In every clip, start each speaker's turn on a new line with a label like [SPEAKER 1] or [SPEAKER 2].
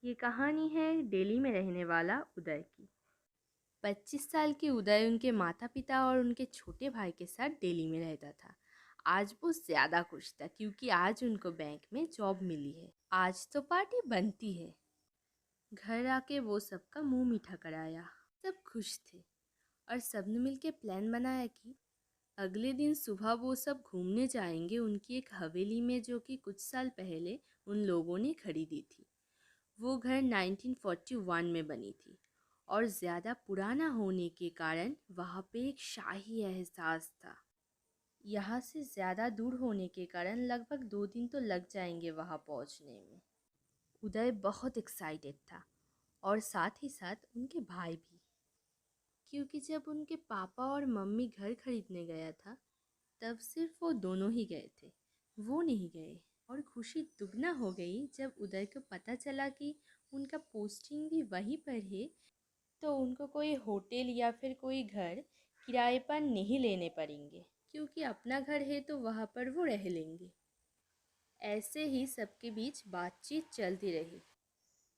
[SPEAKER 1] ये कहानी है दिल्ली में रहने वाला उदय की। 25 साल के उदय उनके माता पिता और उनके छोटे भाई के साथ दिल्ली में रहता था। आज वो ज़्यादा खुश था क्योंकि आज उनको बैंक में जॉब मिली है। आज तो पार्टी बनती है। घर आके वो सबका मुंह मीठा कराया। सब खुश थे और सबने मिलके प्लान बनाया कि अगले दिन सुबह वो सब घूमने जाएंगे उनकी एक हवेली में जो कि कुछ साल पहले उन लोगों ने खरीदी थी। वो घर 1941 में बनी थी और ज़्यादा पुराना होने के कारण वहाँ पे एक शाही एहसास था। यहाँ से ज़्यादा दूर होने के कारण लगभग 2 दिन तो लग जाएंगे वहाँ पहुँचने में। उदय बहुत एक्साइटेड था और साथ ही साथ उनके भाई भी, क्योंकि जब उनके पापा और मम्मी घर खरीदने गया था तब सिर्फ वो दोनों ही गए थे, वो नहीं गए। और खुशी दुगना हो गई जब उदय को पता चला कि उनका पोस्टिंग भी वहीं पर है, तो उनको कोई होटल या फिर कोई घर किराए पर नहीं लेने पड़ेंगे, क्योंकि अपना घर है तो वहाँ पर वो रह लेंगे। ऐसे ही सबके बीच बातचीत चलती रही।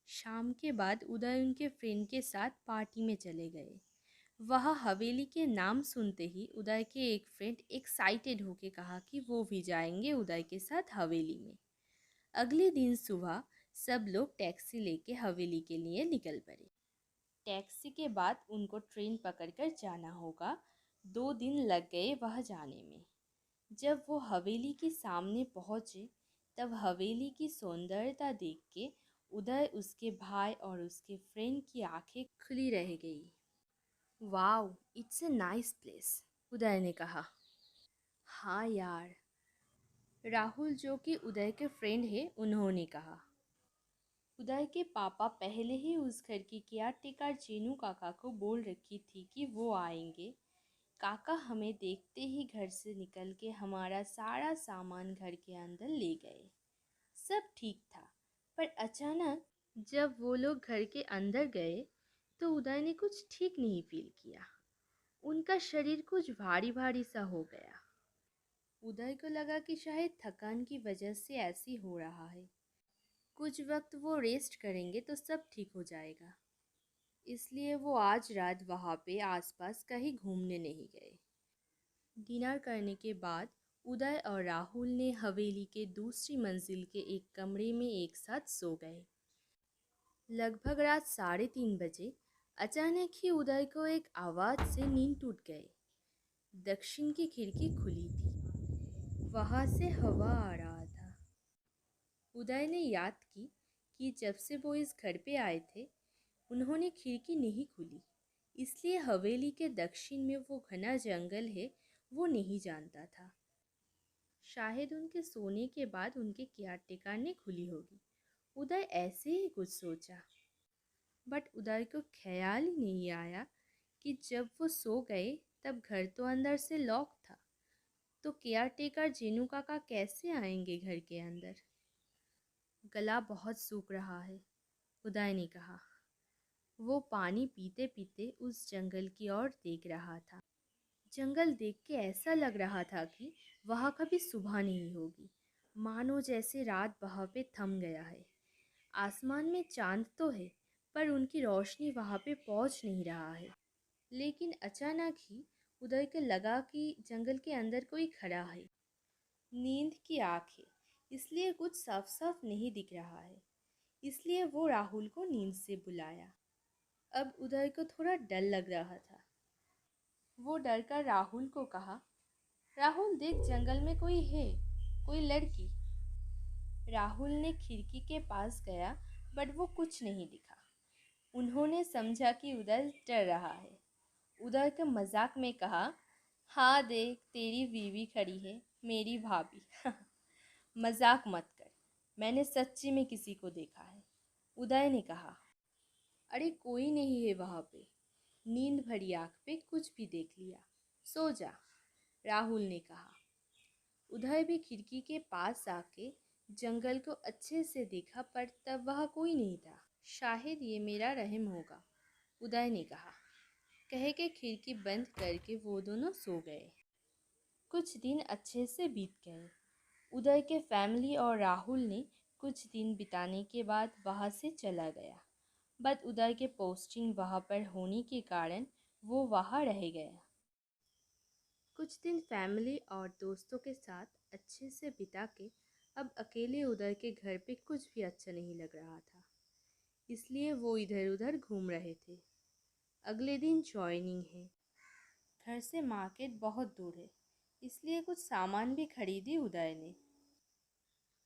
[SPEAKER 1] शाम के बाद उदय उनके फ्रेंड के साथ पार्टी में चले गए। वह हवेली के नाम सुनते ही उदय के एक फ्रेंड एक्साइटेड होके कहा कि वो भी जाएंगे उदय के साथ हवेली में। अगले दिन सुबह सब लोग टैक्सी लेके हवेली के लिए निकल पड़े। टैक्सी के बाद उनको ट्रेन पकड़कर जाना होगा। 2 दिन लग गए वह जाने में। जब वो हवेली के सामने पहुंचे तब हवेली की सौंदर्यता देख के उदय, उसके भाई और उसके फ्रेंड की आंखें खुली रह गई। Wow, it's a nice place, Uday ने कहा। हाँ यार, राहुल जो कि उदय के फ्रेंड है उन्होंने कहा। उदय के पापा पहले ही उस घर की केयरटेकर चेनू काका को बोल रखी थी कि वो आएंगे। काका हमें देखते ही घर से निकल के हमारा सारा सामान घर के अंदर ले गए। सब ठीक था, पर अचानक जब वो लोग घर के अंदर गए तो उदय ने कुछ ठीक नहीं फील किया। उनका शरीर कुछ भारी भारी सा हो गया। उदय को लगा कि शायद थकान की वजह से ऐसी हो रहा है। कुछ वक्त वो रेस्ट करेंगे तो सब ठीक हो जाएगा। इसलिए वो आज रात वहाँ पे आसपास कहीं घूमने नहीं गए। डिनर करने के बाद उदय और राहुल ने हवेली के दूसरी मंजिल के एक कमरे में एक साथ सो गए। लगभग रात 3:30 बजे अचानक ही उदय को एक आवाज़ से नींद टूट गई। दक्षिण की खिड़की खुली थी, वहाँ से हवा आ रहा था। उदय ने याद की कि जब से वो इस घर पे आए थे उन्होंने खिड़की नहीं खुली, इसलिए हवेली के दक्षिण में वो घना जंगल है वो नहीं जानता था। शायद उनके सोने के बाद उनके केयरटेकर ने खुली होगी। उदय ऐसे ही कुछ सोचा, बट उदय को ख्याल ही नहीं आया कि जब वो सो गए तब घर तो अंदर से लॉक था, तो केयरटेकर जेनू काका कैसे आएंगे घर के अंदर। गला बहुत सूख रहा है, उदय ने कहा। वो पानी पीते पीते उस जंगल की ओर देख रहा था। जंगल देख के ऐसा लग रहा था कि वहाँ कभी सुबह नहीं होगी, मानो जैसे रात वहाँ पे थम गया है। आसमान में चांद तो है पर उनकी रोशनी वहाँ पे पहुँच नहीं रहा है। लेकिन अचानक ही उदय को लगा कि जंगल के अंदर कोई खड़ा है। नींद की आँख है, इसलिए कुछ साफ साफ नहीं दिख रहा है, इसलिए वो राहुल को नींद से बुलाया। अब उदय को थोड़ा डर लग रहा था। वो डर कर राहुल को कहा, राहुल देख, जंगल में कोई है, कोई लड़की। राहुल ने खिड़की के पास गया बट वो कुछ नहीं दिखा। उन्होंने समझा कि उदय डर रहा है। उदय के मजाक में कहा, हाँ देख, तेरी बीवी खड़ी है, मेरी भाभी। मजाक मत कर, मैंने सच्ची में किसी को देखा है, उदय ने कहा। अरे कोई नहीं है वहाँ पे, नींद भरी आँख पे कुछ भी देख लिया, सो जा, राहुल ने कहा। उदय भी खिड़की के पास आके जंगल को अच्छे से देखा पर तब वहाँ कोई नहीं था। शायद ये मेरा रहम होगा, उदय ने कहा। कह के खिड़की बंद करके वो दोनों सो गए। कुछ दिन अच्छे से बीत गए। उदय के फैमिली और राहुल ने कुछ दिन बिताने के बाद वहाँ से चला गया। बट उदय के पोस्टिंग वहाँ पर होने के कारण वो वहाँ रह गया। कुछ दिन फैमिली और दोस्तों के साथ अच्छे से बिता के अब अकेले उदय के घर पे कुछ भी अच्छा नहीं लग रहा था, इसलिए वो इधर उधर घूम रहे थे। अगले दिन जॉइनिंग है। घर से मार्केट बहुत दूर है, इसलिए कुछ सामान भी खरीदी उदय ने।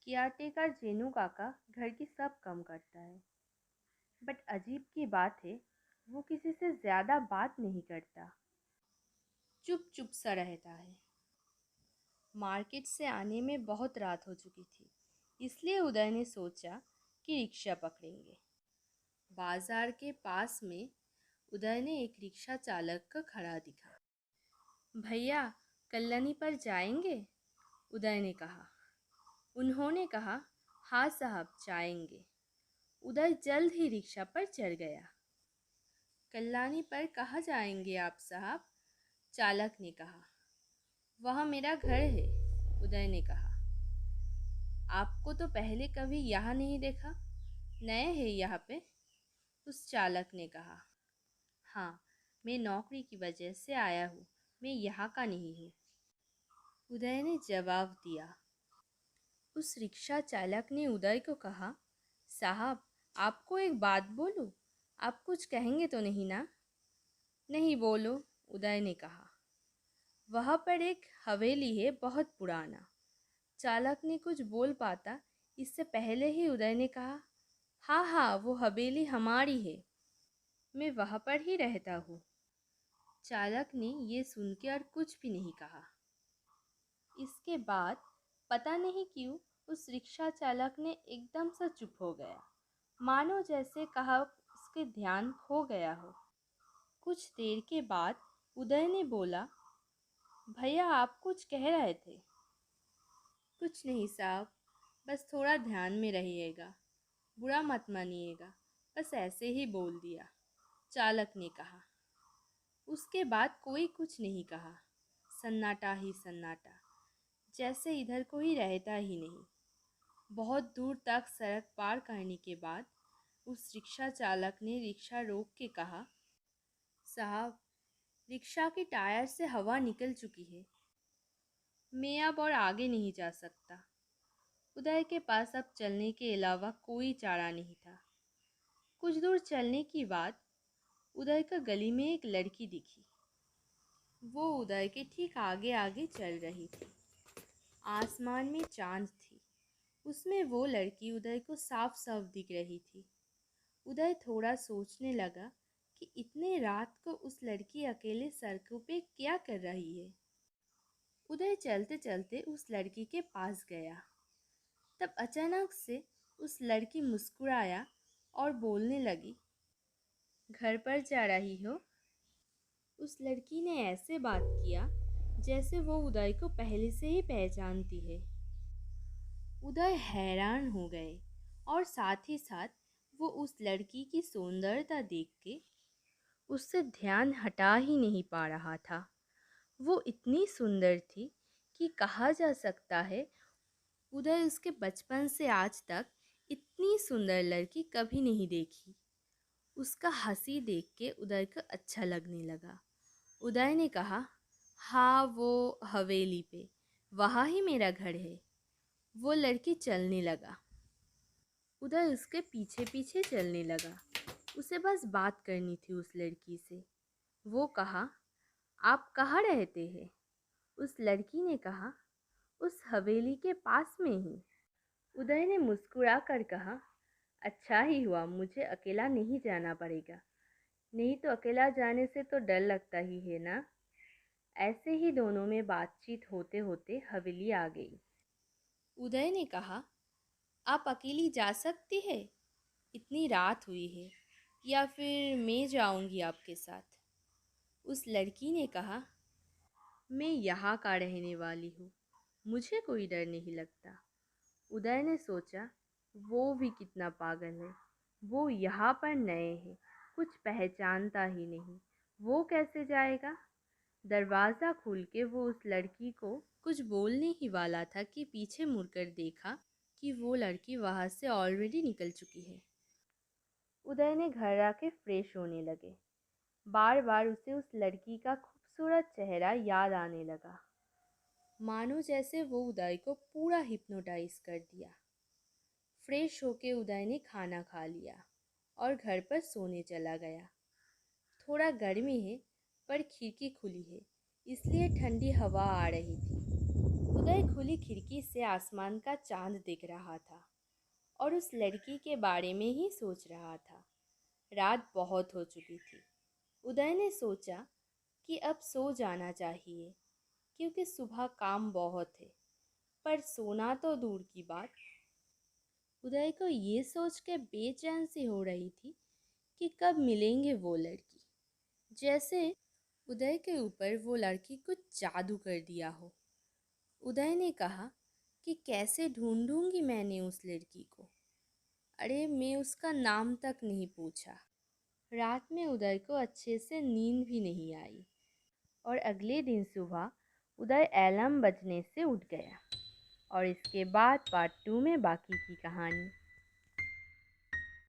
[SPEAKER 1] केयरटेकर जेनू काका घर की सब काम करता है, बट अजीब की बात है, वो किसी से ज़्यादा बात नहीं करता, चुप चुप सा रहता है। मार्केट से आने में बहुत रात हो चुकी थी, इसलिए उदय ने सोचा कि रिक्शा पकड़ेंगे। बाजार के पास में उदय ने एक रिक्शा चालक को खड़ा दिखा। भैया, कल्याणी पर जाएंगे? उदय ने कहा। उन्होंने कहा, हाँ साहब, जाएंगे। उदय जल्द ही रिक्शा पर चढ़ गया। कल्याणी पर कहाँ जाएंगे आप साहब? चालक ने कहा। वह मेरा घर है, उदय ने कहा। आपको तो पहले कभी यहाँ नहीं देखा, नए हैं यहाँ पे? उस चालक ने कहा। हाँ, मैं नौकरी की वजह से आया हूँ, मैं यहाँ का नहीं हूँ, उदय ने जवाब दिया। उस रिक्शा चालक ने उदय को कहा, साहब, आपको एक बात बोलूं? आप कुछ कहेंगे तो नहीं ना? नहीं, बोलो, उदय ने कहा। वहाँ पर एक हवेली है, बहुत पुराना। चालक ने कुछ बोल पाता इससे पहले ही उदय ने कहा, हाँ हाँ, वो हवेली हमारी है, मैं वहाँ पर ही रहता हूँ। चालक ने ये सुन के और कुछ भी नहीं कहा। इसके बाद पता नहीं क्यों उस रिक्शा चालक ने एकदम से चुप हो गया, मानो जैसे कहा उसके ध्यान खो गया हो। कुछ देर के बाद उदय ने बोला, भैया, आप कुछ कह रहे थे? कुछ नहीं साहब, बस थोड़ा ध्यान में रहिएगा, बुरा मत मानिएगा, बस ऐसे ही बोल दिया, चालक ने कहा। उसके बाद कोई कुछ नहीं कहा। सन्नाटा ही सन्नाटा, जैसे इधर कोई रहता ही नहीं। बहुत दूर तक सड़क पार करने के बाद उस रिक्शा चालक ने रिक्शा रोक के कहा, साहब, रिक्शा के टायर से हवा निकल चुकी है, मैं अब और आगे नहीं जा सकता। उदय के पास अब चलने के अलावा कोई चारा नहीं था। कुछ दूर चलने के बाद उदय का गली में एक लड़की दिखी। वो उदय के ठीक आगे आगे चल रही थी। आसमान में चांद थी, उसमें वो लड़की उदय को साफ साफ दिख रही थी। उदय थोड़ा सोचने लगा कि इतने रात को उस लड़की अकेले सड़कों पे क्या कर रही है। उदय चलते चलते उस लड़की के पास गया। तब अचानक से उस लड़की मुस्कुराया और बोलने लगी, घर पर जा रही हो? उस लड़की ने ऐसे बात किया जैसे वो उदय को पहले से ही पहचानती है। उदय हैरान हो गए और साथ ही साथ वो उस लड़की की सुंदरता देख के उससे ध्यान हटा ही नहीं पा रहा था। वो इतनी सुंदर थी कि कहा जा सकता है उदय उसके बचपन से आज तक इतनी सुंदर लड़की कभी नहीं देखी। उसका हंसी देख के उदय को अच्छा लगने लगा। उदय ने कहा, हाँ, वो हवेली पे, वहाँ ही मेरा घर है। वो लड़की चलने लगा। उदय उसके पीछे पीछे चलने लगा। उसे बस बात करनी थी उस लड़की से। वो कहा, आप कहाँ रहते हैं? उस लड़की ने कहा, उस हवेली के पास में ही। उदय ने मुस्कुरा कर कहा, अच्छा ही हुआ, मुझे अकेला नहीं जाना पड़ेगा, नहीं तो अकेला जाने से तो डर लगता ही है ना। ऐसे ही दोनों में बातचीत होते होते हवेली आ गई। उदय ने कहा, आप अकेली जा सकती है? इतनी रात हुई है, या फिर मैं जाऊंगी आपके साथ? उस लड़की ने कहा, मैं यहाँ का रहने वाली हूँ, मुझे कोई डर नहीं लगता। उदय ने सोचा, वो भी कितना पागल है, वो यहाँ पर नए हैं, कुछ पहचानता ही नहीं, वो कैसे जाएगा? दरवाज़ा खोल के वो उस लड़की को कुछ बोलने ही वाला था कि पीछे मुड़कर देखा कि वो लड़की वहाँ से ऑलरेडी निकल चुकी है। उदय ने घर आके फ्रेश होने लगे। बार बार उसे उस लड़की का खूबसूरत चेहरा याद आने लगा, मानो जैसे वो उदय को पूरा हिप्नोटाइज कर दिया। फ्रेश होके उदय ने खाना खा लिया और घर पर सोने चला गया। थोड़ा गर्मी है पर खिड़की खुली है, इसलिए ठंडी हवा आ रही थी। उदय खुली खिड़की से आसमान का चांद दिख रहा था और उस लड़की के बारे में ही सोच रहा था। रात बहुत हो चुकी थी। उदय ने सोचा कि अब सो जाना चाहिए, क्योंकि सुबह काम बहुत है। पर सोना तो दूर की बात। उदय को ये सोच के बेचैन सी हो रही थी कि कब मिलेंगे वो लड़की। जैसे उदय के ऊपर वो लड़की कुछ जादू कर दिया हो। उदय ने कहा कि कैसे ढूंढूंगी मैंने उस लड़की को। अरे मैं उसका नाम तक नहीं पूछा। रात में उदय को अच्छे से नींद भी नहीं आई और अगले दिन सुबह उदय अलार्म बजने से उठ गया। और इसके बाद पार्ट 2 में बाकी की कहानी।